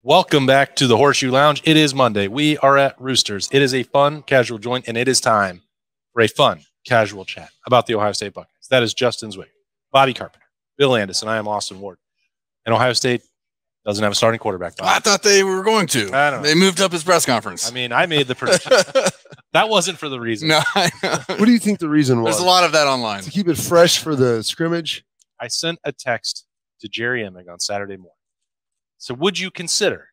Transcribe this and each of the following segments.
Welcome back to the Horseshoe Lounge. It is Monday. We are at Roosters. It is a fun, casual joint, and it is time for a fun, casual chat about the Ohio State Buckeyes. That is Justin Zwick, Bobby Carpenter, Bill Landis, and I am Austin Ward. And Ohio State doesn't have a starting quarterback. I thought they were going to. I don't know. They moved up his press conference. I mean, I made the prediction. That wasn't for the reason. No, I know. What do you think the reason was? There's a lot of that online. To keep it fresh for the scrimmage? I sent a text to Jerry Emming on Saturday morning. So would you consider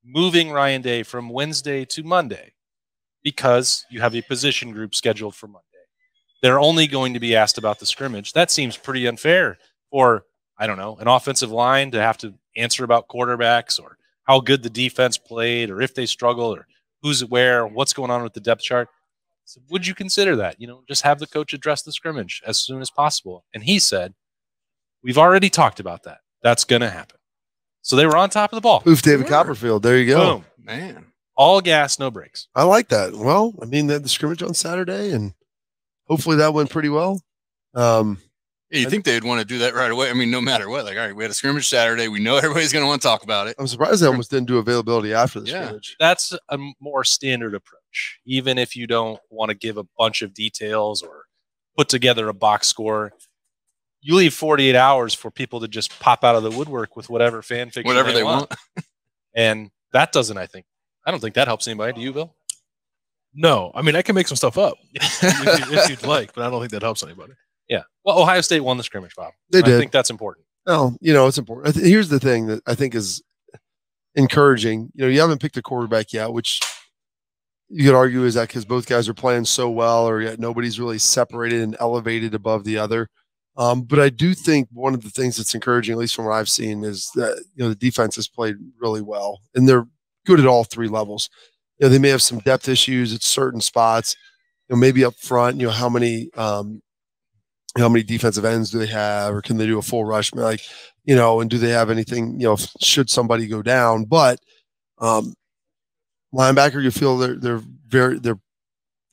moving Ryan Day from Wednesday to Monday because you have a position group scheduled for Monday? They're only going to be asked about the scrimmage. That seems pretty unfair for, I don't know, an offensive line to have to answer about quarterbacks or how good the defense played or if they struggle or who's where, what's going on with the depth chart. So would you consider that? Just have the coach address the scrimmage as soon as possible. And he said, we've already talked about that. That's going to happen. So they were on top of the ball. Oof, David Copperfield. There you go. Boom. Man. All gas, no brakes. I like that. Well, I mean, they had the scrimmage on Saturday, and hopefully that went pretty well. Yeah, you think they'd want to do that right away? I mean, no matter what. Like, all right, we had a scrimmage Saturday. We know everybody's going to want to talk about it. I'm surprised they almost didn't do availability after the scrimmage. That's a more standard approach. Even if you don't want to give a bunch of details or put together a box score, you leave 48 hours for people to just pop out of the woodwork with whatever fan fiction Whatever they want. And that doesn't, I don't think that helps anybody. Do you, Bill? No. I mean, I can make some stuff up if you'd like, but I don't think that helps anybody. Yeah. Well, Ohio State won the scrimmage, Bob. They did. I think that's important. Well, it's important. Here's the thing that I think is encouraging. You haven't picked a quarterback yet, which you could argue is that because both guys are playing so well, or yet nobody's really separated and elevated above the other. But I do think one of the things that's encouraging, at least from what I've seen, is that the defense has played really well, and they're good at all three levels. They may have some depth issues at certain spots. Maybe up front, how many defensive ends do they have, or can they do a full rush? And do they have anything? Should somebody go down? But linebacker, you feel they're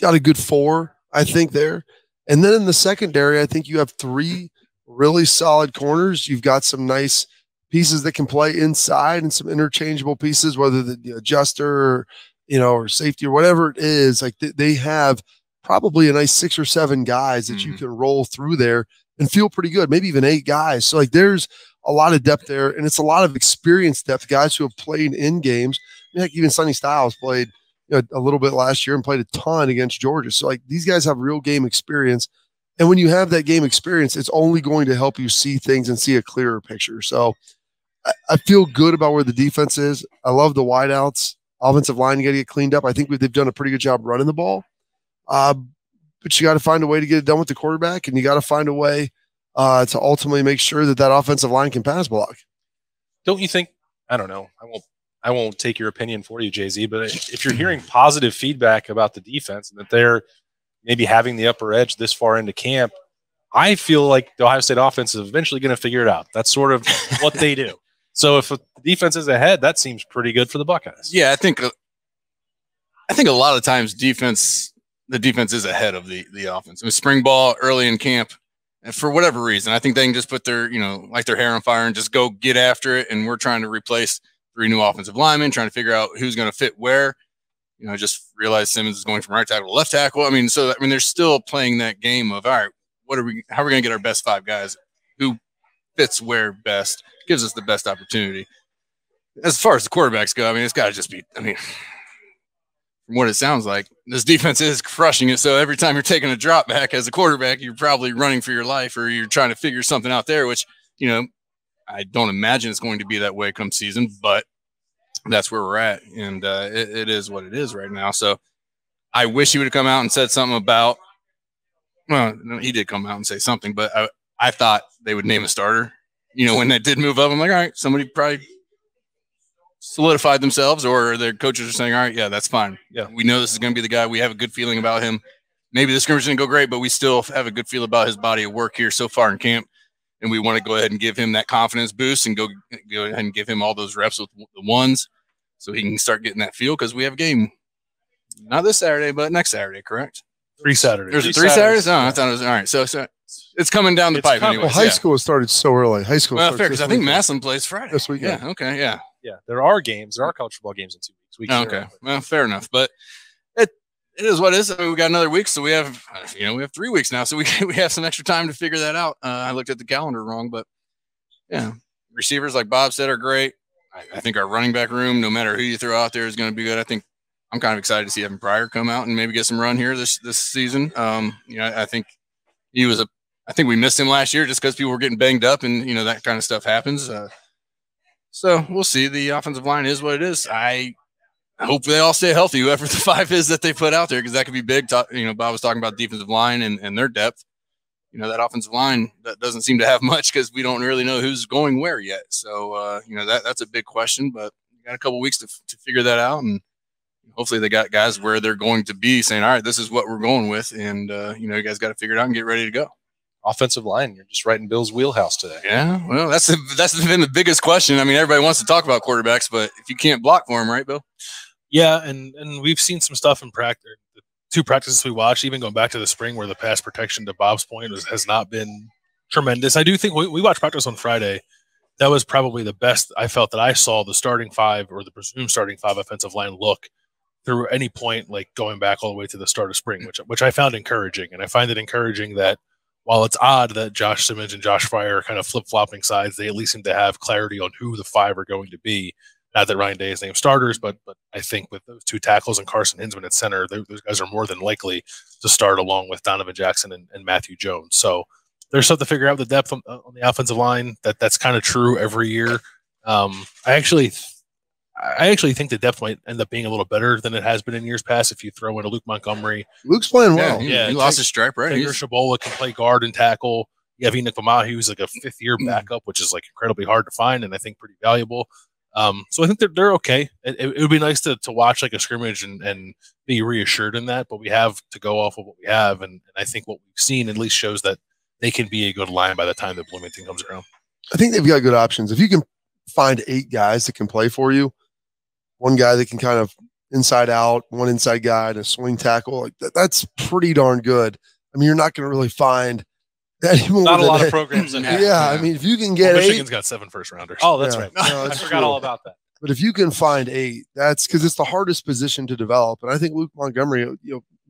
got a good four, I think there. And then in the secondary, I think you have three really solid corners. You've got some nice pieces that can play inside and some interchangeable pieces, whether the adjuster or safety or whatever it is. Like they have probably a nice 6 or 7 guys that you can roll through there and feel pretty good, maybe even 8 guys. So there's a lot of depth there, and it's a lot of experienced depth, guys who have played in games. Heck, even Sonny Styles played a little bit last year and played a ton against Georgia. So these guys have real game experience. And when you have that game experience, it's only going to help you see things and see a clearer picture. So I feel good about where the defense is. I love the wideouts. Offensive line, you got to get cleaned up. I think they've done a pretty good job running the ball. But you got to find a way to get it done with the quarterback, and you got to find a way to ultimately make sure that offensive line can pass block. Don't you think? I don't know. I won't take your opinion for you, Jay-Z, but if you're hearing positive feedback about the defense and that they're maybe having the upper edge this far into camp, I feel like the Ohio State offense is eventually going to figure it out. That's sort of what they do. So if the defense is ahead, that seems pretty good for the Buckeyes. Yeah, I think a lot of times the defense is ahead of the offense. I mean, spring ball early in camp, and for whatever reason, I think they can just put their their hair on fire and just go get after it. And we're trying to replace 3 new offensive linemen, trying to figure out who's going to fit where. Just realize Simmons is going from right tackle to left tackle. I mean, they're still playing that game of, all right, how are we going to get our best 5 guys? Who fits where best, gives us the best opportunity. As far as the quarterbacks go, I mean, it's got to just be, from what it sounds like, this defense is crushing it. So every time you're taking a drop back as a quarterback, you're probably running for your life, or you're trying to figure something out there, which, I don't imagine it's going to be that way come season, but that's where we're at. And it is what it is right now. So I wish he would have come out and said something about, well, no, he did come out and say something, but I thought they would name a starter. When they did move up, I'm like, all right, somebody probably solidified themselves, or their coaches are saying, all right, yeah, that's fine. Yeah, we know this is going to be the guy. We have a good feeling about him. Maybe the scrimmage didn't go great, but we still have a good feel about his body of work here so far in camp. And we want to go ahead and give him that confidence boost and go ahead and give him all those reps with the ones so he can start getting that feel, because we have a game not this Saturday, but next Saturday, correct? 3 Saturdays. There's 3 Saturdays? Oh, I thought it was – all right. So it's coming down the pipe anyway. Well, high school started so early. High school fair, because I think Massillon plays Friday. This weekend. Yeah, okay, yeah. Yeah, there are games. There are college football games in 2 weeks. Okay, well, fair enough. But it is what it is. I mean, we got another week, so we have 3 weeks now, so we have some extra time to figure that out. I looked at the calendar wrong, but yeah, receivers like Bob said are great. I think our running back room, no matter who you throw out there, is going to be good. I think I'm kind of excited to see Evan Pryor come out and maybe get some run here this season. I think I think we missed him last year just because people were getting banged up, and that kind of stuff happens. So we'll see. The offensive line is what it is. I hope they all stay healthy, whoever the 5 is that they put out there, because that could be big. Bob was talking about defensive line and their depth. That offensive line that doesn't seem to have much because we don't really know who's going where yet. So, that's a big question, but we got a couple weeks to figure that out. And hopefully they got guys where they're going to be saying, all right, this is what we're going with. And, you guys got to figure it out and get ready to go. Offensive line, you're just right in Bill's wheelhouse today. Yeah, well, that's been the biggest question. I mean, everybody wants to talk about quarterbacks, but if you can't block for them, right, Bill? Yeah, and we've seen some stuff in practice. The 2 practices we watched, even going back to the spring, where the pass protection, to Bob's point, has not been tremendous. I do think we watched practice on Friday. That was probably the best I felt that I saw the starting 5 or the presumed starting 5 offensive line look through any point, like going back all the way to the start of spring, which I found encouraging. And I find it encouraging that while it's odd that Josh Simmons and Josh Fryer are kind of flip-flopping sides, they at least seem to have clarity on who the 5 are going to be. Not that Ryan Day is named starters, but I think with those 2 tackles and Carson Hinsman at center, those guys are more than likely to start along with Donovan Jackson and Matthew Jones. So there's stuff to figure out the depth on the offensive line. That's kind of true every year. I actually think the depth might end up being a little better than it has been in years past if you throw in a Luke Montgomery. Luke's playing well. Yeah, he lost his stripe, right? Tigger Shabola can play guard and tackle. You have Enoch Vamahu, who's like a 5th-year backup, which is like incredibly hard to find and I think pretty valuable. So I think they're okay. It would be nice to watch like a scrimmage and be reassured in that, but we have to go off of what we have, and I think what we've seen at least shows that they can be a good line by the time that Bloomington comes around. I think they've got good options. If you can find 8 guys that can play for you, one guy that can kind of inside out, one inside guy, and a swing tackle, like that's pretty darn good. I mean, you're not going to really find anymore. Not a lot of programs in half. Yeah, I mean, if you can get Michigan's 8, got 7 first-rounders. Oh, that's right. No, I forgot all about that. But if you can find 8, that's because it's the hardest position to develop. And I think Luke Montgomery,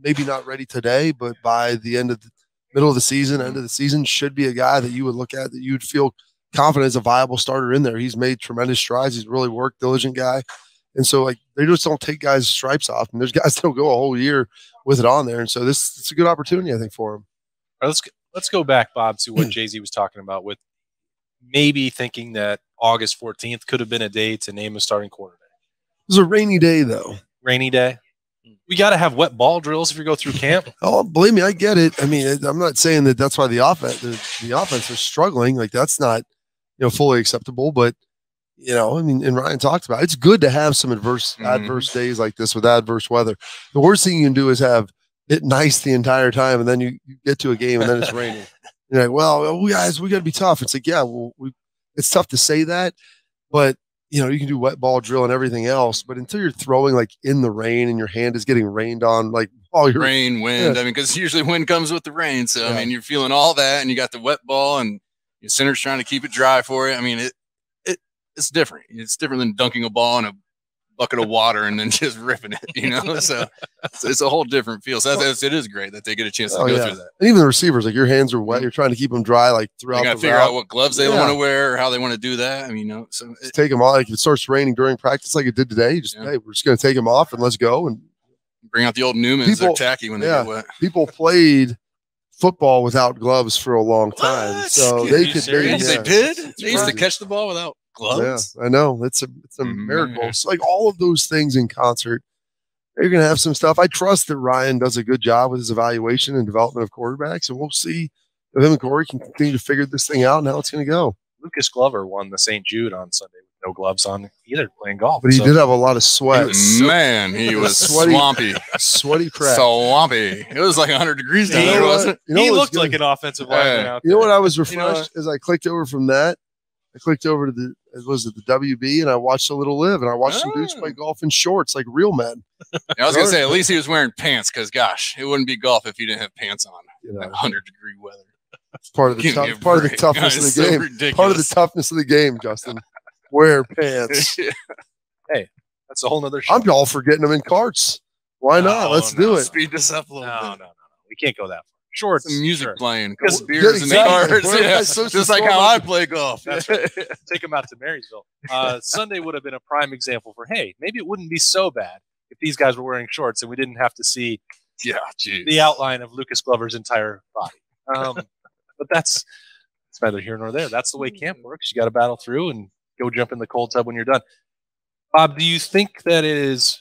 maybe not ready today, but by the end of the middle of the season, end of the season, should be a guy that you would look at that you'd feel confident as a viable starter in there. He's made tremendous strides. He's a really work diligent guy. And so, like, they just don't take guys' stripes off. And there's guys that'll go a whole year with it on there. And so it's a good opportunity, I think, for him. All right, let's go back, Bob, to what Jay-Z was talking about with maybe thinking that August 14th could have been a day to name a starting quarterback. It was a rainy day, though. Rainy day. We got to have wet ball drills if you go through camp. Oh, believe me, I get it. I mean, I'm not saying that that's why the offense is struggling. Like, that's not, fully acceptable. But, I mean, and Ryan talked about it. It's good to have some adverse days like this with adverse weather. The worst thing you can do is have it nice the entire time, and then you get to a game and then it's raining. You're like, well, guys, we got to be tough. It's like, yeah, well, it's tough to say that, but you can do wet ball drill and everything else. But until you're throwing like in the rain and your hand is getting rained on, like all your rain, wind. Yeah. I mean, because usually wind comes with the rain. So, I mean, you're feeling all that, and you got the wet ball, and your center's trying to keep it dry for you. I mean, it's different. It's different than dunking a ball in a bucket of water and then just ripping it, So it's a whole different feel. So it is great that they get a chance to go through that. And even the receivers, like your hands are wet. You're trying to keep them dry, like throughout. You got to figure out what gloves they want to wear or how they want to do that. I mean, so take them off. Like if it starts raining during practice, like it did today, hey, we're just going to take them off and let's go and bring out the old Newmans. They're tacky when they get wet. People played football without gloves for a long time, so they could. They did. They used to catch the ball without gloves. Yeah, I know. It's a miracle. So like all of those things in concert, you're going to have some stuff. I trust that Ryan does a good job with his evaluation and development of quarterbacks, and we'll see if him and Corey can continue to figure this thing out and how it's going to go. Lucas Glover won the St. Jude on Sunday with no gloves on either, playing golf. But he did have a lot of sweat. He was swampy. Sweaty crap. Swampy. It was like 100 degrees down there, wasn't it? He looked like an offensive lineman out there. You know what I was refreshed as I clicked over from that? I clicked over to the WB and I watched a little live and I watched some dudes play golf in shorts like real men. I was going to say, at least he was wearing pants because, gosh, it wouldn't be golf if he didn't have pants on. 100-degree weather. It's part of the toughness of the game. Part of the toughness of the game, Justin. wear pants. Hey, that's a whole nother show. I'm all for getting them in carts. Why not? Let's do it. Speed this up a little bit. No. We can't go that far. Shorts. Some music sure. playing. A Because- couple beers in the exactly. cars. Where am I Yeah. supposed to Just like score how my- I play golf. That's right. Take them out to Marysville. Sunday would have been a prime example for, hey, maybe it wouldn't be so bad if these guys were wearing shorts and we didn't have to see Yeah, geez. the outline of Lucas Glover's entire body. But that's neither here nor there. That's the way camp works. You got to battle through and go jump in the cold tub when you're done. Bob, do you think that it is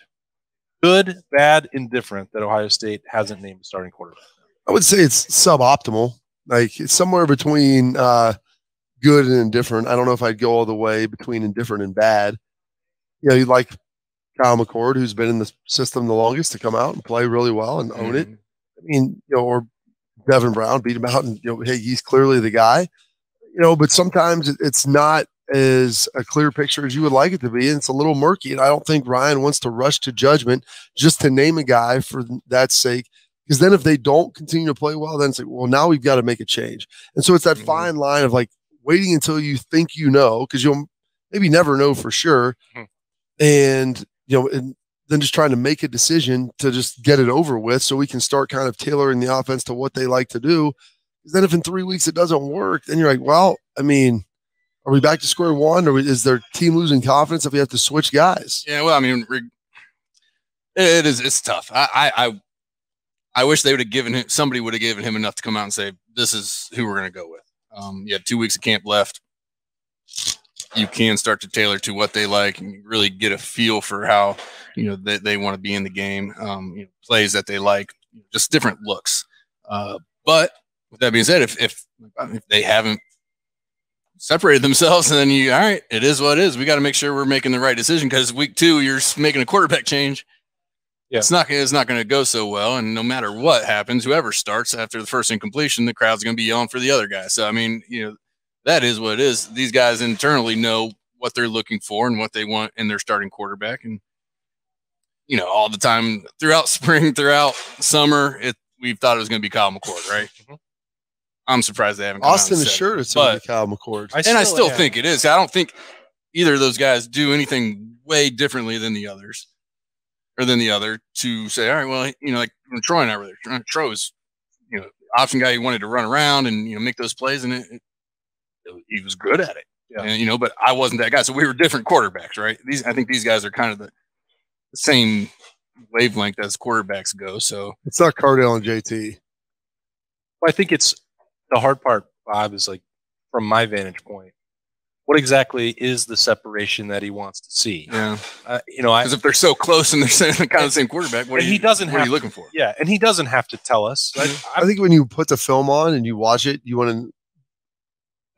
good, bad, indifferent that Ohio State hasn't named a starting quarterback? I would say it's suboptimal. Like it's somewhere between good and indifferent. I don't know if I'd go all the way between indifferent and bad. You know, you like Kyle McCord, who's been in the system the longest, to come out and play really well and own it. I mean, you know, or Devin Brown beat him out, and you know, hey, he's clearly the guy. You know, but sometimes it's not as a clear picture as you would like it to be, and it's a little murky. And I don't think Ryan wants to rush to judgment just to name a guy for that sake. Because then if they don't continue to play well, then it's like, well, now we've got to make a change. And so it's that fine line of like waiting until you think you know, because you'll maybe never know for sure. And, you know, and then just trying to make a decision to just get it over with so we can start kind of tailoring the offense to what they like to do. Because then if in 3 weeks it doesn't work, then you're like, well, I mean, are we back to square one, or is their team losing confidence if we have to switch guys? Yeah, well, I mean, it's tough. I wish they would have given him, somebody would have given him enough to come out and say, this is who we're going to go with. You have 2 weeks of camp left. You can start to tailor to what they like and really get a feel for how, you know, they want to be in the game, you know, plays that they like, just different looks. But with that being said, if they haven't separated themselves, and then all right, it is what it is. We got to make sure we're making the right decision, because week 2, you're making a quarterback change. Yeah. It's not going to go so well, and no matter what happens, whoever starts after the first incompletion, the crowd's going to be yelling for the other guy. So I mean, you know, that is what it is. These guys internally know what they're looking for and what they want in their starting quarterback, and you know, all the time throughout spring, throughout summer, we've thought it was going to be Kyle McCord, right? I'm surprised they haven't. Austin assured it's going to be Kyle McCord, I still think it is. I don't think either of those guys do anything way differently than the others. Or than the other to say, all right, well, you know, like when Troy and I were there, Troy was, you know, option guy. He wanted to run around and, you know, make those plays, and he was good at it. Yeah. And, you know, but I wasn't that guy. So we were different quarterbacks, right? I think these guys are kind of the same wavelength as quarterbacks go. So it's not Cardale and JT. Well, I think it's the hard part, Bob, is like from my vantage point, what exactly is the separation that he wants to see? Yeah, you know, because if they're so close and they're kind of the same quarterback, what are you looking for? Yeah, and he doesn't have to tell us. I think when you put the film on and you watch it, you want to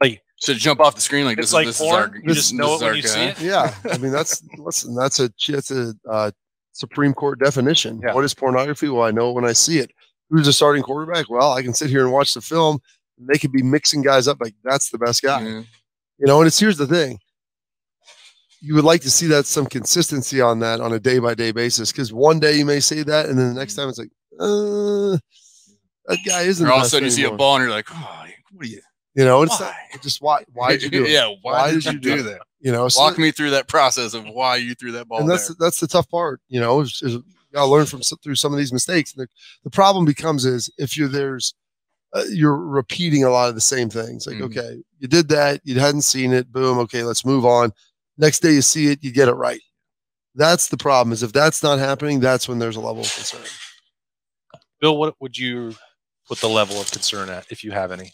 like should jump off the screen like it's this. Like this porn. Is our, you just know it when you see it. Yeah, I mean that's a Supreme Court definition. Yeah. What is pornography? Well, I know it when I see it. Who's a starting quarterback? Well, I can sit here and watch the film. And they could be mixing guys up like that's the best guy. Yeah. You know, and here's the thing. You would like to see that some consistency on that on a day-by-day basis, because one day you may say that, and then the next time it's like, that guy isn't. Or all of a sudden you see a ball and you're like, oh, what are you? You know, it's not, just why did you do it? Yeah, why did you do that? You know, walk me through that process of why you threw that ball. And that's the tough part. You know, you got to learn through some of these mistakes. The problem becomes is if you're repeating a lot of the same things. Like, okay, you did that, you hadn't seen it, boom, okay, let's move on. Next day you see it, you get it right. That's the problem, is if that's not happening, that's when there's a level of concern. Bill, what would you put the level of concern at, if you have any?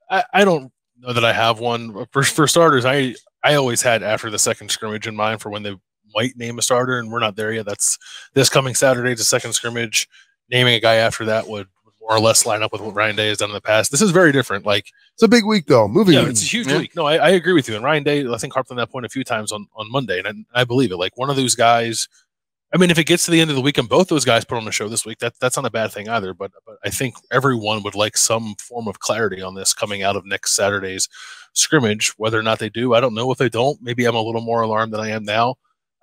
I don't know that I have one. For starters, I always had after the second scrimmage in mind for when they might name a starter, and we're not there yet. That's this coming Saturday, the second scrimmage. Naming a guy after that would more or less line up with what Ryan Day has done in the past. This is very different. Like, it's a big week, though. It's a huge week. No, I agree with you. And Ryan Day, I think, harped on that point a few times on Monday, and I believe it. Like, one of those guys. I mean, if it gets to the end of the week and both those guys put on the show this week, that's not a bad thing either. But I think everyone would like some form of clarity on this coming out of next Saturday's scrimmage. Whether or not they do, I don't know. If they don't, maybe I'm a little more alarmed than I am now.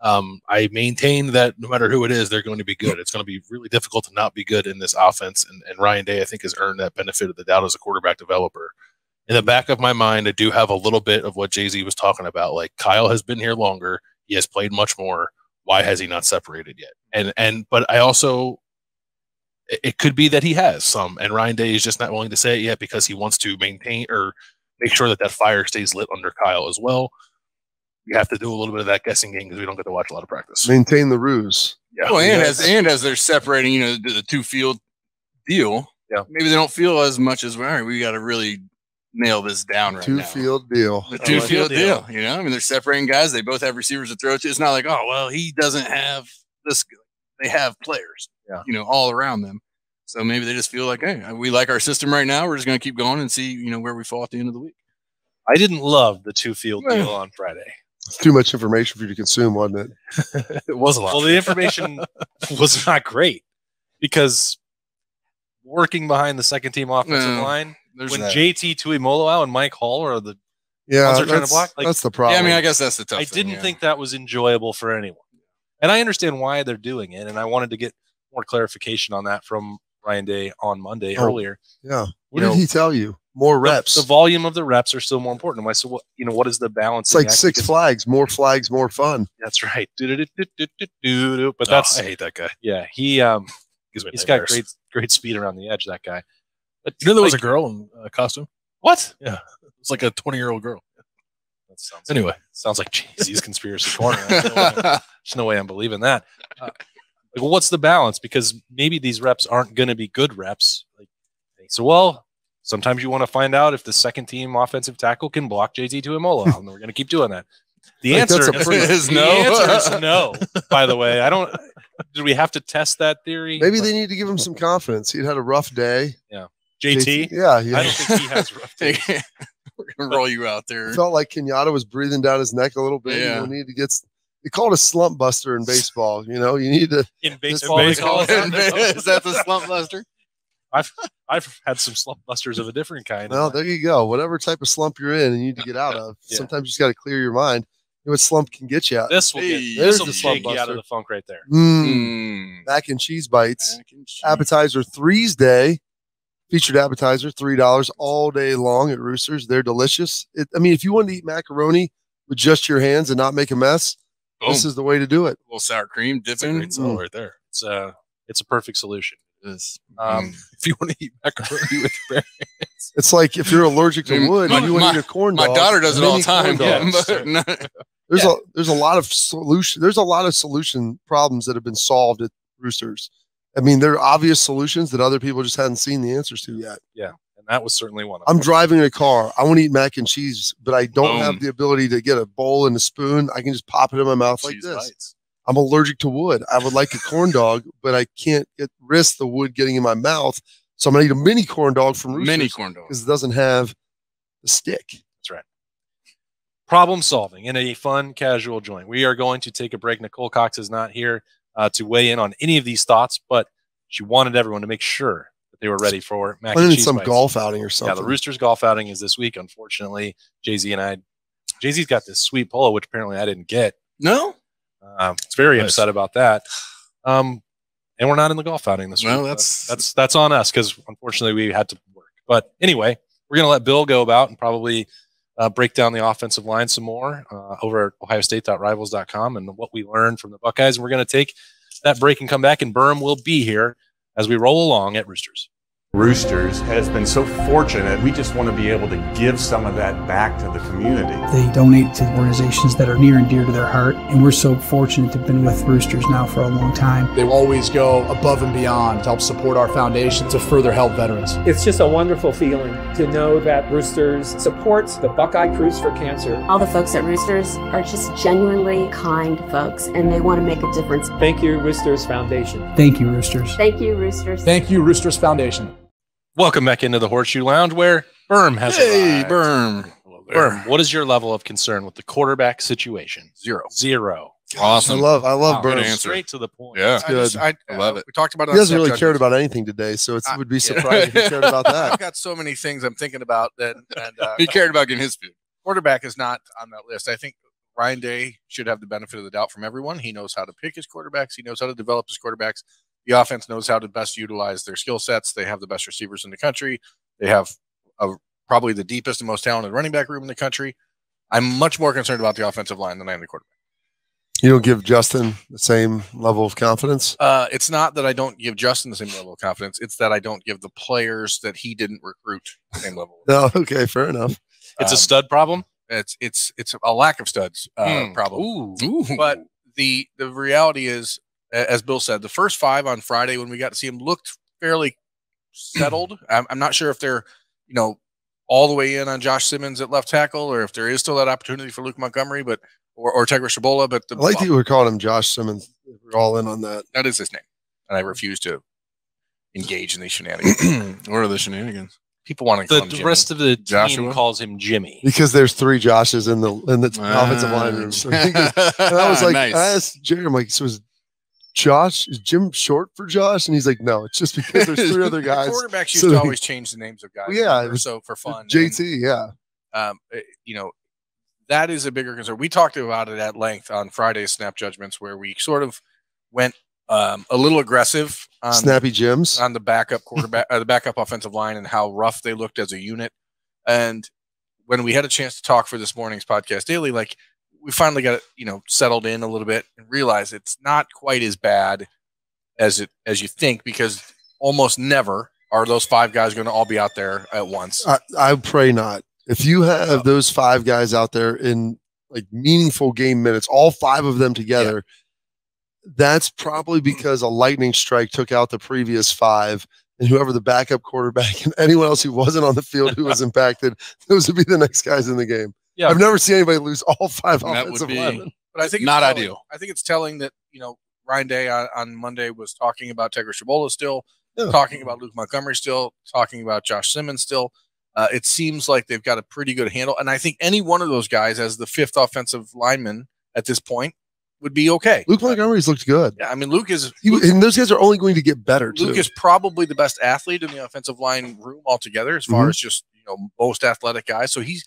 I maintain that no matter who it is, they're going to be good. It's going to be really difficult to not be good in this offense. And Ryan Day, I think, has earned that benefit of the doubt as a quarterback developer in the back of my mind, I do have a little bit of what Jay-Z was talking about. Like, Kyle has been here longer. He has played much more. Why has he not separated yet? But I also, it could be that he has some, and Ryan Day is just not willing to say it yet because he wants to maintain or make sure that that fire stays lit under Kyle as well. You have to do a little bit of that guessing game because we don't get to watch a lot of practice. Maintain the ruse. Yeah. Well, and as they're separating, the two field deal, maybe they don't feel as much as, all right, we got to really nail this down right now. Two-field deal. The two-field deal. I mean, they're separating guys. They both have receivers to throw to. It's not like, oh, well, he doesn't have this. They have players, all around them. So maybe they just feel like, hey, we like our system right now. We're just going to keep going and see, where we fall at the end of the week. I didn't love the two-field deal on Friday. It's too much information for you to consume, wasn't it? It was a lot. Well, the information was not great because working behind the second-team offensive line, when JT Tuimoloau and Mike Hall are the ones are trying to block, that's the problem. Yeah, I mean, I guess that's the tough I thing. didn't think that was enjoyable for anyone. And I understand why they're doing it, and I wanted to get more clarification on that from Ryan Day on Monday earlier. Yeah. What did he tell you? More reps. The volume of the reps are still more important. I said, well, what is the balance? It's like Six Flags, more fun. That's right. But I hate that guy. Yeah, he's got great speed around the edge, that guy. But there was a girl in a costume? What? Yeah. It's like a 20-year-old girl. That sounds like Jay-Z's conspiracy corner. There's no way I'm believing that. Well, what's the balance? Because maybe these reps aren't going to be good reps. Sometimes you want to find out if the second team offensive tackle can block JT Tuimoloau, and we're going to keep doing that. The answer is no. By the way, did we have to test that theory? Maybe they need to give him some confidence. He'd had a rough day. Yeah. JT? Yeah. I don't think he has rough day. We're going to roll you out there. It felt like Kenyatta was breathing down his neck a little bit. Yeah. You need to get. They call it a slump buster in baseball. You need to. In baseball, they call it. Is that the slump buster? I've had some slump busters of a different kind. Well, there you go. Whatever type of slump you're in and you need to get out of. Sometimes you just got to clear your mind. What slump can get you out. This will shake you out of the funk right there. Mac and cheese bites. Appetizer threes day. Featured appetizer, $3 all day long at Roosters. They're delicious. If you want to eat macaroni with just your hands and not make a mess, this is the way to do it. A little sour cream dipping. It's all right there. It's a perfect solution. If you want to eat macaroni with your hands. It's like if you're allergic to wood and you want to eat a corn dog. My daughter does it all the time. There's a lot of solution. There's a lot of solution problems that have been solved at Roosters. There are obvious solutions that other people just hadn't seen the answers to yet. Yeah, and that was certainly one of them. I'm driving a car. I want to eat mac and cheese, but I don't have the ability to get a bowl and a spoon. I can just pop it in my mouth like this. Bites. I'm allergic to wood. I would like a corn dog, but I can't risk the wood getting in my mouth. So I'm going to eat a mini corn dog from Roosters. Mini corn dog. Because it doesn't have the stick. That's right. Problem solving in a fun, casual joint. We are going to take a break. Nicole Cox is not here to weigh in on any of these thoughts, but she wanted everyone to make sure that they were ready for mac and cheese some bites. Golf outing or something. Yeah, the Roosters golf outing is this week. Unfortunately, Jay-Z and Jay-Z's got this sweet polo, which apparently I didn't get. No? It's very upset about that. And we're not in the golf outing this week. Well, that's on us because unfortunately we had to work. But anyway, we're going to let Bill go about and probably break down the offensive line some more over at ohiostate.rivals.com and what we learned from the Buckeyes. And we're going to take that break and come back, and Berm will be here as we roll along at Roosters. Roosters has been so fortunate. We just want to be able to give some of that back to the community. They donate to organizations that are near and dear to their heart, and we're so fortunate to have been with Roosters now for a long time. They always go above and beyond to help support our foundation to further help veterans. It's just a wonderful feeling to know that Roosters supports the Buckeye Cruise for Cancer. All the folks at Roosters are just genuinely kind folks, and they want to make a difference. Thank you, Roosters Foundation. Thank you, Roosters. Thank you, Roosters. Thank you, Roosters Foundation. Welcome back into the Horseshoe Lounge where Berm has arrived. Berm. What is your level of concern with the quarterback situation? Zero. Awesome. I love Berm. Straight to the point. Yeah. It's good. I love it. We talked about it. He hasn't really cared about anything today, so it would be surprising if he cared about that. I've got so many things I'm thinking about that. And he cared about getting his food. Quarterback is not on that list. I think Ryan Day should have the benefit of the doubt from everyone. He knows how to pick his quarterbacks. He knows how to develop his quarterbacks. The offense knows how to best utilize their skill sets. They have the best receivers in the country. They have probably the deepest and most talented running back room in the country. I'm much more concerned about the offensive line than I am the quarterback. You don't give Justin the same level of confidence? It's not that I don't give Justin the same level of confidence. It's that I don't give the players that he didn't recruit the same level. No, okay, fair enough. It's a stud problem. It's a lack of studs problem. Ooh. But the reality is, as Bill said, the first 5 on Friday when we got to see him looked fairly settled. I'm not sure if they're, all the way in on Josh Simmons at left tackle, or if there is still that opportunity for Luke Montgomery, or Tegra Shabola. But I like that you were calling him Josh Simmons. We're all in on that. That is his name, and I refuse to engage in these shenanigans. What are the shenanigans? People want to call him The Jimmy. rest of the team Joshua? calls him Jimmy. Because there's 3 Joshes in the offensive line room. So and I was like, Nice. I asked Jerry, I'm like, so is Jim short for Josh? And he's like, no, it's just because there's 3 other guys. Quarterbacks used to always change the names of guys. Yeah, it was so for fun. JT, yeah. That is a bigger concern. We talked about it at length on Friday's Snap Judgments, where we sort of went a little aggressive on Snappy Jims on the backup quarterback, the backup offensive line, and how rough they looked as a unit. And when we had a chance to talk for this morning's podcast daily, like we finally got settled in a little bit and realized it's not quite as bad as you think, because almost never are those 5 guys going to all be out there at once. I pray not. If you have those 5 guys out there in like meaningful game minutes, all 5 of them together, that's probably because a lightning strike took out the previous 5, and whoever the backup quarterback and anyone else who wasn't on the field who was impacted, those would be the next guys in the game. Yeah. I've never seen anybody lose all 5 That offensive would be linemen. But I think not it's telling. ideal. I think it's telling that Ryan Day on Monday was talking about Tegra Shabola still, Yeah. talking about Luke Montgomery still, talking about Josh Simmons still. It seems like they've got a pretty good handle, and I think any one of those guys as the 5th offensive lineman at this point would be okay. Luke Montgomery's looked good. Yeah, I mean, Luke, and those guys are only going to get better too. Luke is probably the best athlete in the offensive line room altogether, as far as just most athletic guys. So he's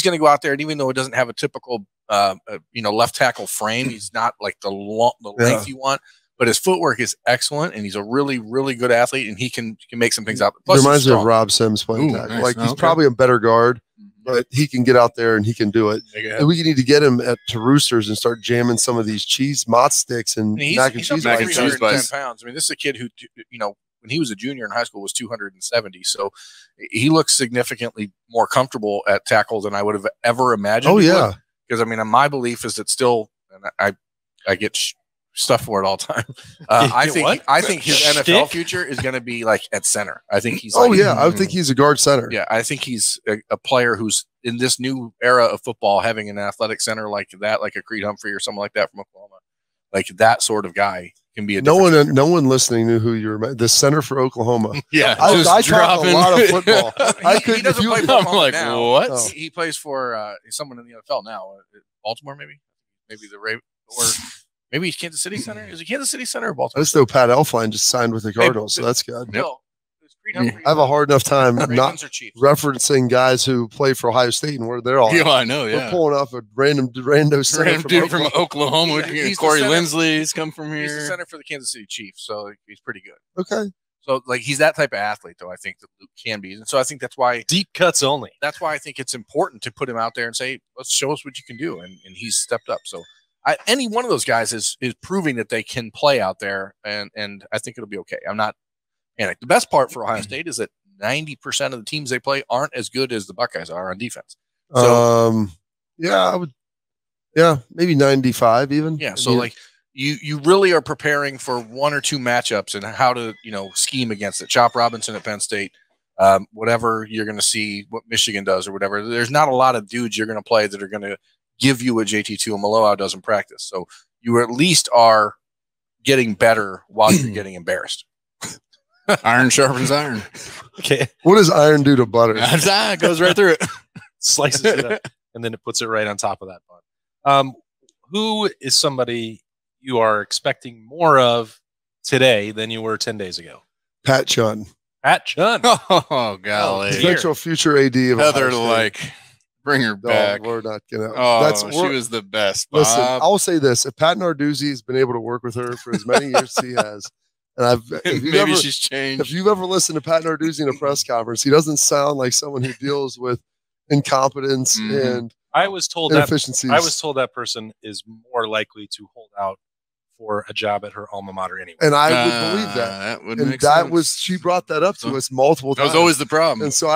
going to go out there, and even though it doesn't have a typical left tackle frame, he's not like the length you want, but his footwork is excellent, and he's a really, really good athlete, and he can make some things out. Plus, it reminds me of Rob Sims playing tackle. Nice. Like he's probably a better guard, but he can get out there and he can do it. And we need to get him to Roosters and start jamming some of these cheese mott sticks and mac and cheese. He's 310 pounds. I mean, this is a kid who, when he was a junior in high school, was 270. So he looks significantly more comfortable at tackle than I would have ever imagined. Oh yeah, because I mean, my belief is that still, and I get stuff for it all the time. I think his NFL future is going to be like at center. I think he's. I would think he's a guard center. Yeah, I think he's a player who's in this new era of football, having an athletic center like that, like a Creed Humphrey or someone like that from Oklahoma, like that sort of guy can be a. No one listening knew who you were. The center for Oklahoma. Yeah, I talk a lot of football. He doesn't play for Oklahoma like, now. what? Oh. He plays for someone in the NFL now. Baltimore, maybe the Ravens, or maybe he's Kansas City Center. Is it Kansas City Center or Baltimore? I just know Pat Elfline just signed with the Cardinals, so that's good. No, I have a hard enough time not referencing guys who play for Ohio State and where they're all. Yeah, I know. Yeah, we're pulling off a rando center dude from Oklahoma. He's Corey Lindsley's come from here. He's the center for the Kansas City Chiefs, so he's pretty good. Okay. So like he's that type of athlete, though. I think that Luke can be, and so I think that's why deep cuts only. That's why I think it's important to put him out there and say, "Let's show us what you can do," and he's stepped up. So any one of those guys is proving that they can play out there, and I think it'll be okay. I'm not panicked. The best part for Ohio State is that 90% of the teams they play aren't as good as the Buckeyes are on defense. So, I would. Yeah, maybe 95 even. Yeah, so like you really are preparing for 1 or 2 matchups and how to scheme against it. Chop Robinson at Penn State, whatever you're going to see, what Michigan does or whatever. There's not a lot of dudes you're going to play that are going to give you what JT2 and Maloau does in practice. So you at least are getting better while you're getting embarrassed. Iron sharpens iron. Okay. What does iron do to butter? It goes right through it. Slices it up, and then it puts it right on top of that bun. Who is somebody you are expecting more of today than you were 10 days ago? Pat Chun. Pat Chun. Oh, golly. Potential future AD of Heather, like, bring her back. We're not going to. Oh, she was the best, Bob. Listen, I'll say this. If Pat Narduzzi has been able to work with her for as many years as he has, And maybe she's changed. If you've ever listened to Pat Narduzzi in a press conference, he doesn't sound like someone who deals with incompetence and inefficiencies. I was told that person is more likely to hold out for a job at her alma mater anyway. And I would believe that. That would she brought that up to us multiple times. That was always the problem. And so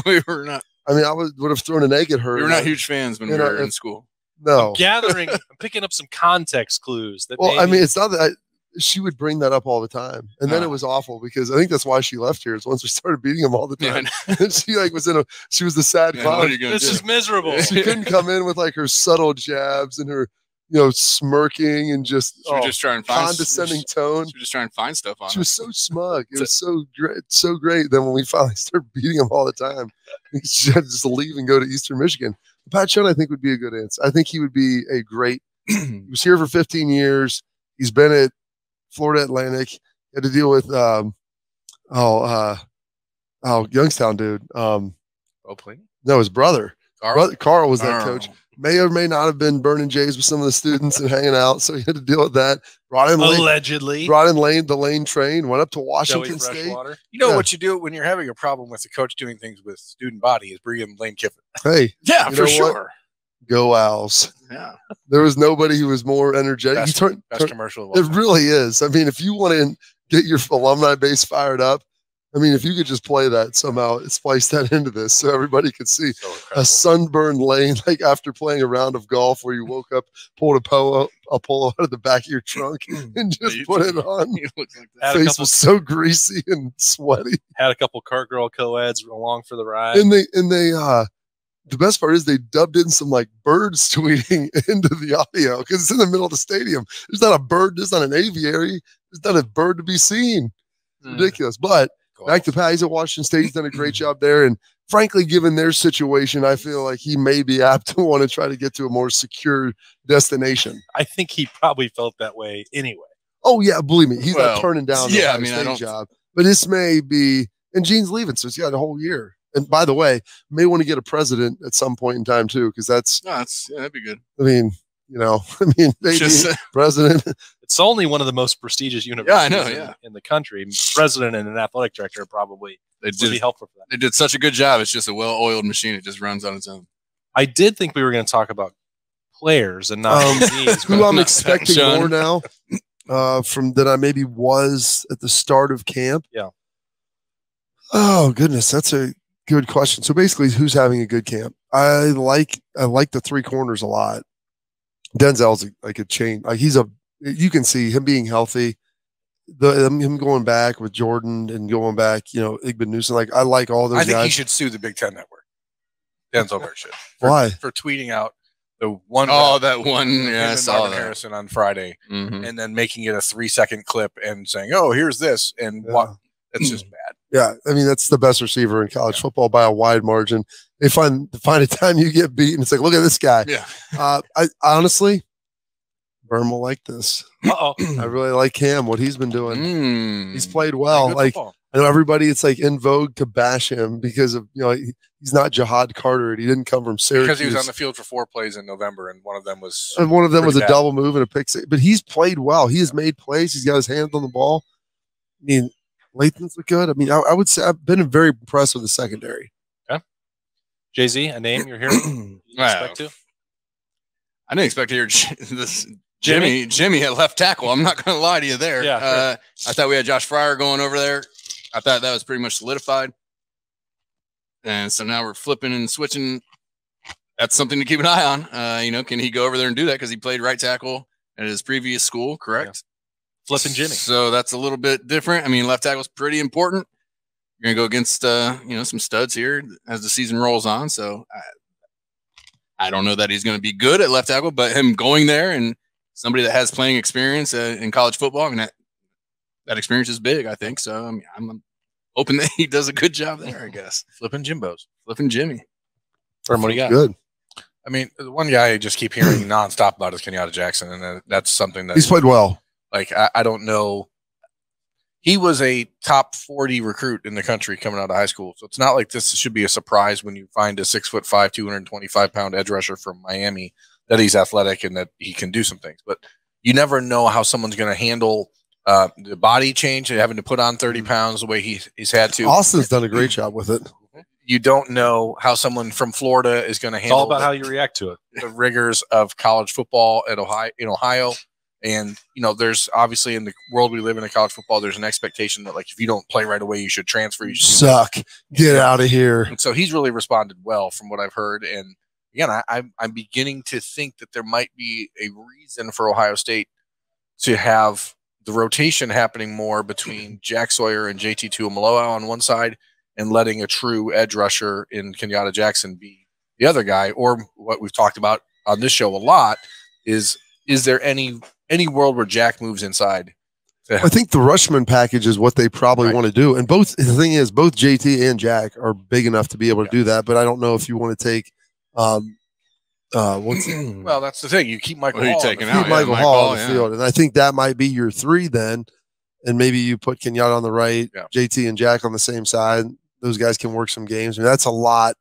we were not. I mean, I would have thrown an egg at her. We were not huge fans when we were in school. No. I'm picking up some context clues. I mean, it's not that she would bring that up all the time. And then it was awful because I think that's why she left here is once we started beating them all the time. And she she was the sad clown. This is miserable. She couldn't come in with like her subtle jabs and her, smirking and just trying to find condescending tone. She was just trying to find stuff on. She was so smug. It was so great. Then when we finally started beating them all the time, she had to just leave and go to Eastern Michigan. Pat Schoen, I think, would be a good answer. I think he would be a great. He was here for 15 years. He's been at Florida Atlantic. He had to deal with Youngstown dude. No, his brother. Carl was that coach. May or may not have been burning Jays with some of the students and hanging out, so he had to deal with that. Allegedly. Brought in the Lane train, went up to Washington State. You know what you do when you're having a problem with the coach doing things with student body is bring in Lane Kiffin. Hey. Yeah, for sure. What? Go Owls. Yeah. There was nobody who was more energetic. Best commercial. It really is. I mean, if you want to get your alumni base fired up, I mean, if you could just play that somehow, splice that into this so everybody could see a sunburned Lane, like after playing a round of golf where you woke up, pulled a polo out of the back of your trunk and just put it on. Face was so greasy and sweaty. Had a couple Cart Girl co-eds along for the ride. And they the best part is they dubbed in some like birds tweeting into the audio because it's in the middle of the stadium. There's not a bird. There's not an aviary. There's not a bird to be seen. It's ridiculous. But back to Pat, he's at Washington State. He's done a great job there. And frankly, given their situation, I feel like he may be apt to want to try to get to a more secure destination. I think he probably felt that way anyway. Oh, yeah. Believe me. He's not turning down the job. But this may be, and Gene's leaving, so he's got a whole year. And by the way, may want to get a president at some point in time too, because that'd be good. I mean, maybe president. It's only one of the most prestigious universities in the country. President and an athletic director probably would be helpful for that. They did such a good job. It's just a well-oiled machine. It just runs on its own. I did think we were going to talk about players and not who I'm expecting more now from than I maybe was at the start of camp. Yeah. Oh goodness, that's a good question. So basically, who's having a good camp? I like the three corners a lot. Denzel's like a chain. Like you can see him being healthy. Him going back with Jordan and going back, Igben Newsom. Like I like all those guys. I think he should sue the Big Ten Network. Denzel Ware should. Why? For tweeting out the one. Oh, that one. Yeah, I saw Marvin Harrison on Friday, and then making it a 3-second clip and saying, "Oh, here's this," and what? That's just bad. Yeah, I mean that's the best receiver in college football by a wide margin. They find a time you get beaten, it's like, look at this guy. Yeah. I honestly, Berm will like this. Uh-oh. I really like Cam, what he's been doing. He's played well. Like football. I know everybody, it's like in vogue to bash him because of he's not Jahad Carter. He didn't come from Syracuse. Because he was on the field for 4 plays in November, and one of them was a double move and a pick six. But he's played well. He has made plays. He's got his hands on the ball. I mean, Lathan's look good. I mean, I would say I've been very impressed with the secondary. Okay. Jay-Z, a name you're hearing? I didn't expect to hear this Jimmy at left tackle. I'm not going to lie to you there. Yeah, I thought we had Josh Fryer going over there. I thought that was pretty much solidified. And so now we're flipping and switching. That's something to keep an eye on. Can he go over there and do that? Because he played right tackle at his previous school, correct? Yeah. Flipping Jimmy. So that's a little bit different. I mean, left tackle is pretty important. You're going to go against, some studs here as the season rolls on. So I don't know that he's going to be good at left tackle, but him going there and somebody that has playing experience in college football, I mean, that experience is big, I think. So I mean, I'm hoping that he does a good job there, I guess. Flipping Jimbos. Flipping Jimmy. What do you got? Good. I mean, the one guy I just keep hearing nonstop about is Kenyatta Jackson, and that's something that he's played well. Like, I don't know. He was a top 40 recruit in the country coming out of high school. So it's not like this should be a surprise when you find a 6'5", 225-pound edge rusher from Miami that he's athletic and that he can do some things. But you never know how someone's going to handle The body change, having to put on 30 pounds the way he's had to. Austin's done a great job with it. You don't know how someone from Florida is going to handle. It's all about how you react to it. The rigors of college football in Ohio. And, there's obviously in the world we live in college football, there's an expectation that, like, if you don't play right away, you should transfer. You should suck. Get out of here. And so he's really responded well from what I've heard. And, again, I'm beginning to think that there might be a reason for Ohio State to have the rotation happening more between Jack Sawyer and JT Tuimoloau on one side and letting a true edge rusher in Kenyatta Jackson be the other guy. Or what we've talked about on this show a lot is there any world where Jack moves inside? I think the Rushman package is what they probably want to do. And the thing is, both JT and Jack are big enough to be able to do that. But I don't know if you want to take well, that's the thing. You keep Michael Hall. Michael Hall on the field. And I think that might be your three then. And maybe you put Kenyatta on the right, JT and Jack on the same side. Those guys can work some games. I mean, that's a lot.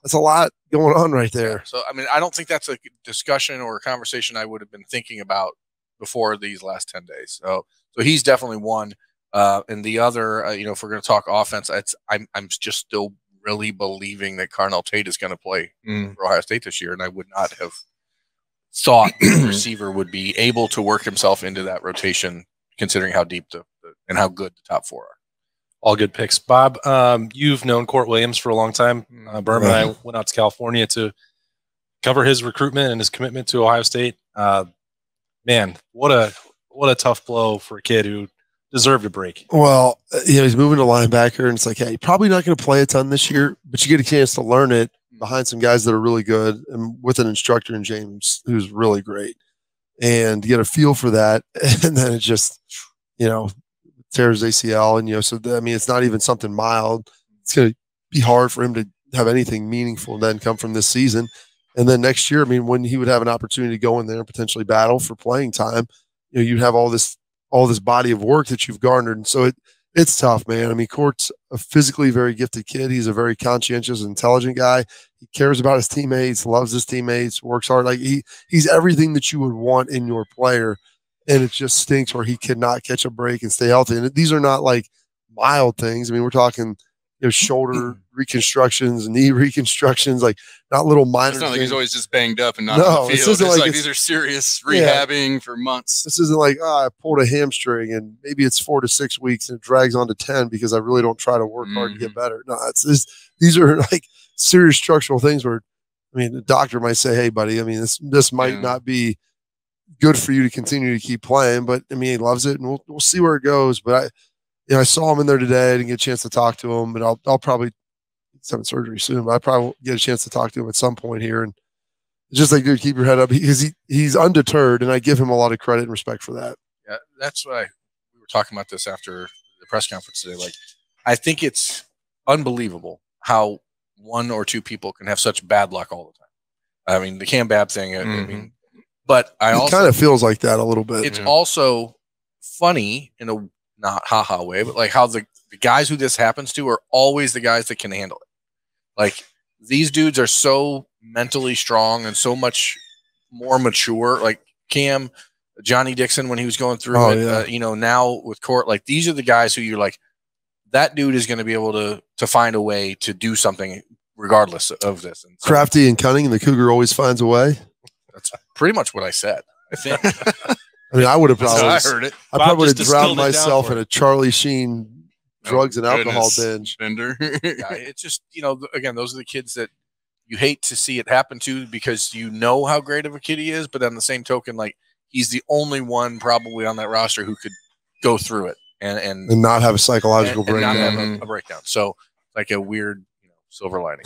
That's a lot going on right there. So, I mean, I don't think that's a discussion or a conversation I would have been thinking about before these last 10 days. So he's definitely one. And the other, if we're going to talk offense, I'm just still really believing that Carnell Tate is going to play for Ohio State this year. And I would not have thought the receiver would be able to work himself into that rotation, considering how deep and how good the top four are. All good picks. Bob, you've known Court Williams for a long time. Berm and I went out to California to cover his recruitment and his commitment to Ohio State. Man, what a tough blow for a kid who deserved a break. Well, he's moving to linebacker, and it's like, hey, probably not going to play a ton this year, but you get a chance to learn it behind some guys that are really good and with an instructor in James who's really great. And you get a feel for that, and then it just, tears ACL, and so I mean, it's not even something mild. It's going to be hard for him to have anything meaningful then come from this season. And then next year, I mean, when he would have an opportunity to go in there and potentially battle for playing time, you'd have all this body of work that you've garnered. And so it's tough, man. I mean, Court's a physically very gifted kid. He's a very conscientious, intelligent guy. He cares about his teammates, loves his teammates, works hard. Like he's everything that you would want in your player. And it just stinks where he cannot catch a break and stay healthy. And these are not like mild things. I mean, we're talking shoulder reconstructions, knee reconstructions, like not little minor It's not like things. he's always just banged up and not on the field. It's like these are serious rehabbing for months. This isn't like, I pulled a hamstring and maybe it's 4 to 6 weeks and it drags on to 10 because I really don't try to work hard to get better. No, these are like serious structural things where, I mean, the doctor might say, hey, buddy, I mean, this might not be good for you to continue to keep playing, but I mean, he loves it, and we'll see where it goes. But I saw him in there today. I didn't get a chance to talk to him, but I'll probably he's having surgery soon. But I probably will get a chance to talk to him at some point here. And it's just like, dude, keep your head up because he's undeterred, and I give him a lot of credit and respect for that. Yeah, that's why we were talking about this after the press conference today. Like, I think it's unbelievable how one or two people can have such bad luck all the time. I mean, the Cam Bab thing. I mean. But I also kind of feels like that a little bit. It's also funny in a not haha way, but like how the guys who this happens to are always the guys that can handle it. Like these dudes are so mentally strong and so much more mature. Like Cam, Johnny Dixon when he was going through it, now with Court, like these are the guys who you're like, that dude is going to be able to find a way to do something regardless of this. And so, crafty and cunning, and the Cougar always finds a way. That's pretty much what I said, I think. I mean, I would have probably. I heard it. I probably would have drowned myself in a Charlie Sheen drugs and alcohol binge. Bender. It's just again, those are the kids that you hate to see it happen to because you know how great of a kid he is, but on the same token, like he's the only one probably on that roster who could go through it and not have a psychological breakdown. And not have a breakdown. So like a weird silver lining.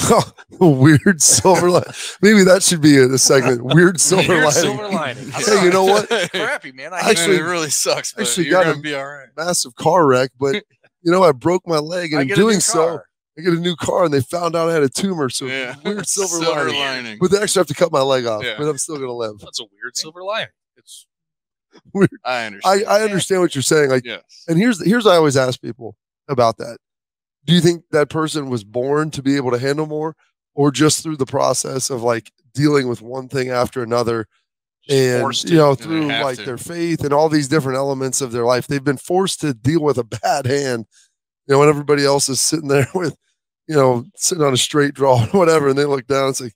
Weird silver lining. Maybe that should be a segment. Weird silver lining. Silver lining. Hey, you know what? Crappy, man. Actually, it really sucks. But actually you're got gonna be all right. Massive car wreck, but I broke my leg, and in doing so, I get a new car, and they found out I had a tumor. So weird silver lining. But they actually have to cut my leg off, but I'm still gonna live. That's a weird silver lining. It's weird. I understand. I understand what you're saying. Like, and here's I always ask people about that. Do you think that person was born to be able to handle more, or just through the process of like dealing with one thing after another, And, through like to. their faith and all these different elements of their life, they've been forced to deal with a bad hand, when everybody else is sitting there with, sitting on a straight draw or whatever. And they look down, it's like,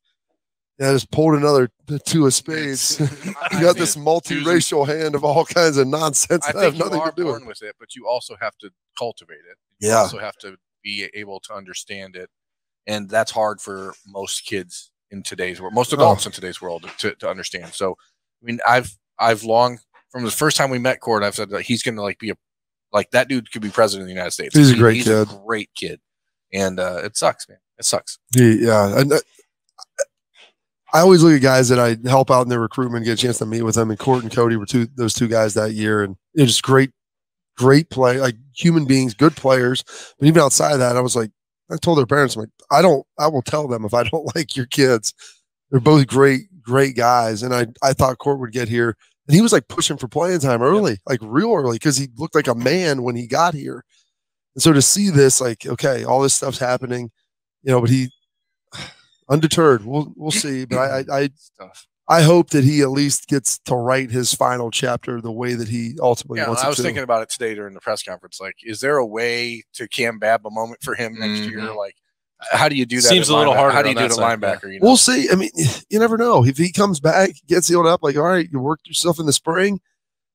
yeah, I just pulled another two of spades. You got this multiracial hand of all kinds of nonsense. I that have think nothing you are to do born with it, but you also have to cultivate it. You Yeah. also have to be able to understand it. And that's hard for most kids in today's world, most adults in today's world to understand. So, I mean, I've long, from the first time we met Court, I've said that he's going to be that dude could be president of the United States. He's a great kid. A great kid. And it sucks, man. It sucks. Yeah. And I always look at guys that I help out in their recruitment, get a chance to meet with them. And Court and Cody were those two guys that year. And it was just great play, like human beings, good players. But even outside of that, I was like, I told their parents, I'm like, I will tell them if I don't like your kids. They're both great guys. And I thought Court would get here. And he was like pushing for playing time early, like real early, because he looked like a man when he got here. And so to see this, like, okay, all this stuff's happening, but he undeterred. We'll see. But I hope that he at least gets to write his final chapter the way that he ultimately wants it to. I was thinking about it today during the press conference. Like, is there a way to Cam Babb a moment for him next year? Like, how do you do that? Seems a little harder. How do you do it at linebacker? We'll see. I mean, you never know. If he comes back, gets healed up, like, all right, you worked yourself in the spring,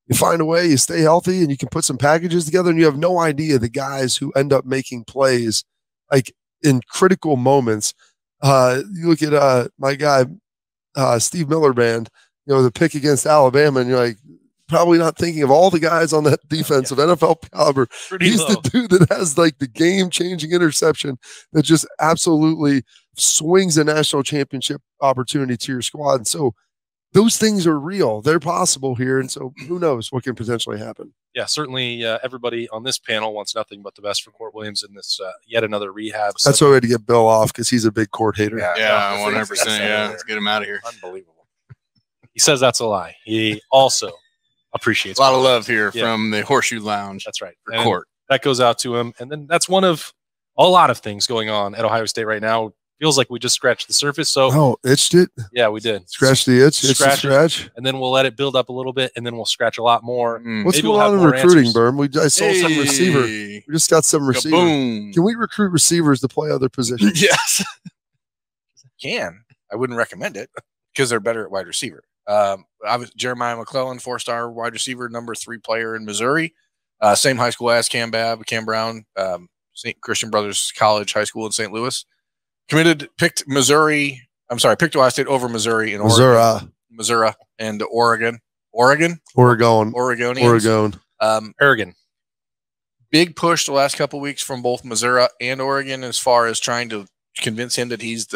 you find a way, you stay healthy, and you can put some packages together, and you have no idea the guys who end up making plays, like in critical moments. You look at my guy, Steve Miller Band, the pick against Alabama, and you're like, probably not thinking of all the guys on that defense of NFL caliber. He's the dude that has like the game-changing interception that just absolutely swings a national championship opportunity to your squad. And so those things are real. They're possible here. And so who knows what can potentially happen. Yeah, certainly everybody on this panel wants nothing but the best for Court Williams in this yet another rehab. That's why we had to get Bill off, because he's a big Court hater. Yeah, 100%. Yeah, let's get him out of here. Unbelievable. He says that's a lie. He also appreciates a lot of love here from the Horseshoe Lounge. That's right. For Court. That goes out to him. And then that's one of a lot of things going on at Ohio State right now. Feels like we just scratched the surface. So itched it. Yeah, we did. Scratch the itch. Scratch. And then we'll let it build up a little bit, and then we'll scratch a lot more. What's going on in recruiting, Berm? I saw some receiver. We just got some receiver. Kaboom. Can we recruit receivers to play other positions? Yes. I wouldn't recommend it because they're better at wide receiver. Jeremiah McClellan, 4-star wide receiver, number 3 player in Missouri. Same high school as Cam Babb, Cam Brown, St. Christian Brothers College High School in St. Louis. Picked Ohio State over Missouri and Missouri and Oregon. Big push the last couple of weeks from both Missouri and Oregon as far as trying to convince him that he's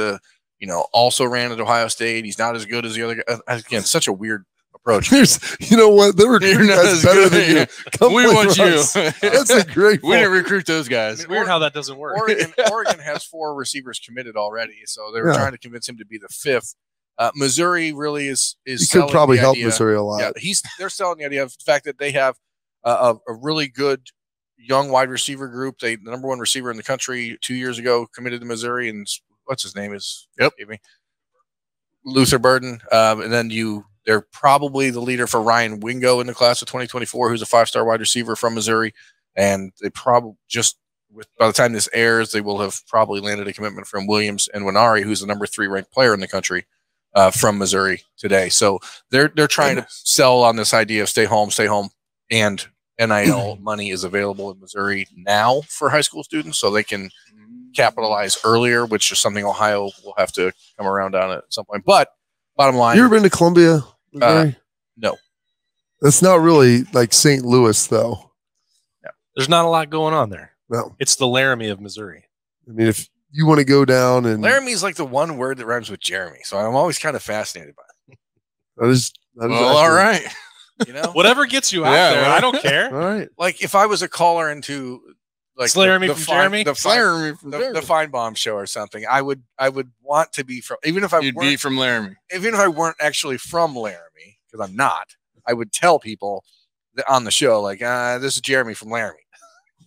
also ran at Ohio State. He's not as good as the other guy. Again, such a weird approach. You know what? They recruit guys better than you. We want you. That's a great We didn't recruit those guys. It's weird how that doesn't work. Oregon has 4 receivers committed already, so they were trying to convince him to be the 5th. Missouri really is. He could probably help Missouri a lot. Yeah, they're selling the idea of the fact that they have a really good young wide receiver group. The number 1 receiver in the country 2 years ago committed to Missouri, and what's his name is Luther Burden, and then they're probably the leader for Ryan Wingo in the class of 2024, who's a 5-star wide receiver from Missouri. And they probably by the time this airs, they will have probably landed a commitment from Williams and Winari, who's the number 3 ranked player in the country from Missouri today. So they're trying to sell on this idea of stay home, and NIL money is available in Missouri now for high school students, so they can capitalize earlier, which is something Ohio will have to come around on at some point. But bottom line, you ever been to Columbia? No. That's not really like St. Louis, though. Yeah. There's not a lot going on there. No. It's the Laramie of Missouri. I mean, if you want to go down and Laramie's like the one word that rhymes with Jeremy, so I'm always kind of fascinated by it. That is all right. Whatever gets you out there, I don't care. All right. Like if I was a caller into like Laramie from Jeremy, the Feinbaum show or something, I would want to be from, even if you'd be from Laramie, even if I weren't actually from Laramie, because I'm not. I would tell people that on the show, like, this is Jeremy from Laramie.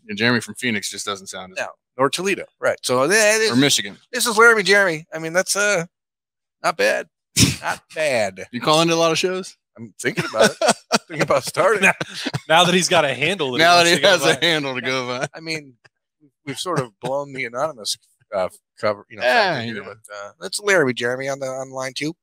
And Jeremy from Phoenix just doesn't sound as or Toledo, right? So or Michigan. This is Laramie Jeremy. I mean, that's not bad. Not bad. You call into a lot of shows? I'm thinking about it. Thinking about starting. Now that he's got a handle. Now that he has a handle to go by. I mean, we've sort of blown the anonymous cover, but that's Larry Jeremy on line 2.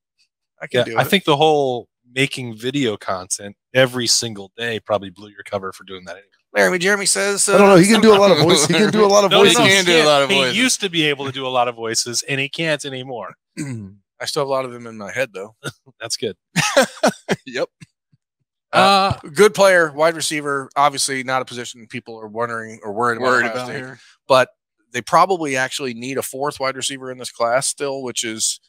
I can do it. I think the whole making video content every single day probably blew your cover for doing that anyway. Larry Jeremy says I don't know. He can do a lot of voices. He can do a lot of voices. He can do a lot of voices. He used to be able to do a lot of voices, and he can't anymore. I still have a lot of them in my head, though. That's good. Yep. Good player, wide receiver. Obviously, not a position people are wondering or worried about here. But they probably actually need a 4th wide receiver in this class still, which is,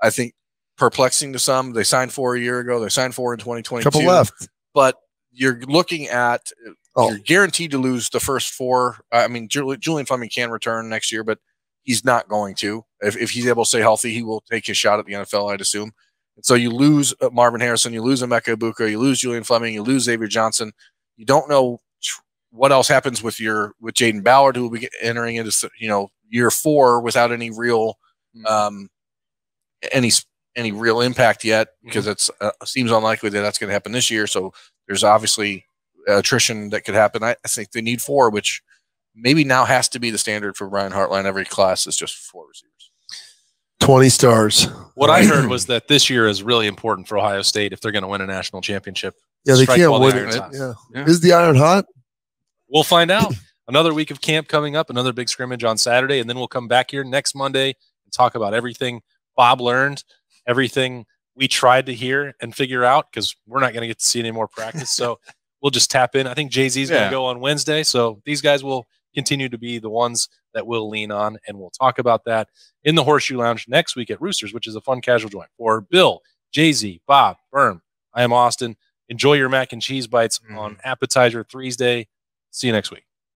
I think, perplexing to some. They signed 4 a year ago. They signed 4 in 2022. Couple left. But you're looking at you're guaranteed to lose the first 4. I mean, Julian Fleming can return next year, but he's not going to. If he's able to stay healthy, he will take his shot at the NFL, I'd assume. And so you lose Marvin Harrison, you lose Emeka Ibuka, you lose Julian Fleming, you lose Xavier Johnson. You don't know what else happens with Jaden Ballard, who will be entering into year 4 without any real any real impact yet, because it seems unlikely that that's going to happen this year. So there's obviously attrition that could happen. I think they need 4, which maybe now has to be the standard for Brian Hartline. Every class is just 4 receivers. 20 stars. What I heard was that this year is really important for Ohio State if they're going to win a national championship. Yeah, they can't win it. Yeah. Is the iron hot? We'll find out. Another week of camp coming up, another big scrimmage on Saturday, and then we'll come back here next Monday and talk about everything Bob learned, everything we tried to hear and figure out, because we're not going to get to see any more practice. So we'll just tap in. I think Jay-Z's going to go on Wednesday. So these guys will continue to be the ones that we'll lean on, and we'll talk about that in the Horseshoe Lounge next week at Roosters, which is a fun casual joint. For Bill, Jay-Z, Bob, Berm, I am Austin. Enjoy your mac and cheese bites on Appetizer Thursday. See you next week.